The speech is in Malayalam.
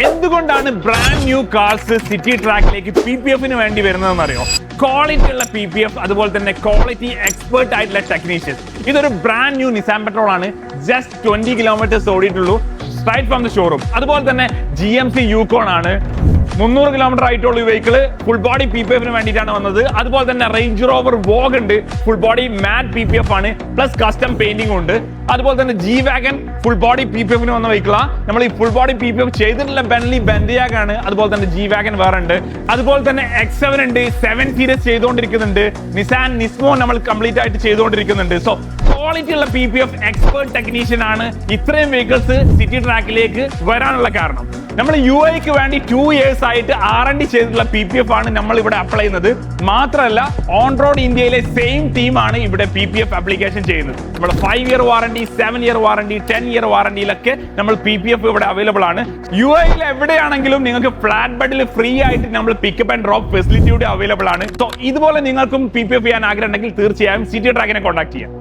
എന്തുകൊണ്ടാണ് ബ്രാൻഡ് ന്യൂ കാർസ് സിറ്റി ട്രാക്കിലേക്ക് PPFന് വേണ്ടി വരുന്നതെന്നറിയോ? ക്വാളിറ്റി ഉള്ള PPF, അതുപോലെ തന്നെ ക്വാളിറ്റി എക്സ്പേർട്ട് ആയിട്ടുള്ള ടെക്നീഷ്യൻസ്. ഇതൊരു ബ്രാൻഡ് ന്യൂ നിസാൻ പെട്രോൾ ആണ്. ജസ്റ്റ് 20 കിലോമീറ്റേഴ്സ് ഓടിയിട്ടുള്ളൂ, സ്ട്രൈറ്റ് ഫ്രം ദ ഷോറൂം. അതുപോലെ തന്നെ GMC യൂക്കോൺ ആണ്. 300 കിലോമീറ്റർ ആയിട്ടുള്ള ഈ വെഹിക്കിൾ ഫുൾ ബോഡി PPFന് വേണ്ടിയിട്ടാണ് വന്നത്. അതുപോലെ തന്നെ റേഞ്ച് റോവർ വോഗ് ഉണ്ട്, ഫുൾ ബോഡി മാറ്റ് PPF ആണ്, പ്ലസ് കസ്റ്റം പെയിന്റിംഗ് ഉണ്ട്. അതുപോലെ തന്നെ G-Wagon ഫുൾ ബോഡി PPFന് വന്ന വെഹിക്കിളാണ്. നമ്മൾ ഈ ഫുൾ ബോഡി PPF ചെയ്തിട്ടുള്ള ബെൻലി ബെൻഡിയാഗ് ആണ്. അതുപോലെ തന്നെ G-Wagon വേറെ ഉണ്ട്. അതുപോലെ തന്നെ X7 ഉണ്ട്, 7 സീരീസ് ചെയ്തുകൊണ്ടിരിക്കുന്നുണ്ട്. നിസാൻ നിസ്മോ നമ്മൾ കംപ്ലീറ്റ് ആയിട്ട് ചെയ്തുകൊണ്ടിരിക്കുന്നുണ്ട്. സോ ക്വാളിറ്റി ഉള്ള PPF എക്സ്പേർട്ട് ടെക്നീഷ്യൻ ആണ് ഇത്രയും വെഹിക്കിൾസ് സിറ്റി ട്രാക്കിലേക്ക് വരാനുള്ള കാരണം. നമ്മൾ UAEക്ക് വേണ്ടി 2 years ആയിട്ട് R&D ചെയ്തിട്ടുള്ള PPF ആണ് നമ്മൾ ഇവിടെ അപ്ലൈ ചെയ്യുന്നത്. മാത്രമല്ല ഓൺ റോഡ് ഇന്ത്യയിലെ സെയിം ടീമാണ് ഇവിടെ PPF ആപ്ലിക്കേഷൻ ചെയ്യുന്നത്. നമ്മുടെ 5 year warranty, 7 year warranty, 10 year വാറണ്ടിയിലൊക്കെ നമ്മൾ PPF ഇവിടെ അവൈലബിൾ ആണ്. UAEയിൽ എവിടെയാണെങ്കിലും നിങ്ങൾക്ക് ഫ്ലാറ്റ് ബെഡിൽ ഫ്രീ ആയിട്ട് നമ്മൾ പിക്കപ്പ് ആൻഡ് ഡ്രോപ്പ് ഫെസിലിറ്റി കൂടി അവൈലബിൾ ആണ്. സോ ഇതുപോലെ നിങ്ങൾക്കും PPF ചെയ്യാൻ ആഗ്രഹം ഉണ്ടെങ്കിൽ തീർച്ചയായും സിറ്റി ട്രാക്കിനെ കോൺടാക്ട് ചെയ്യാം.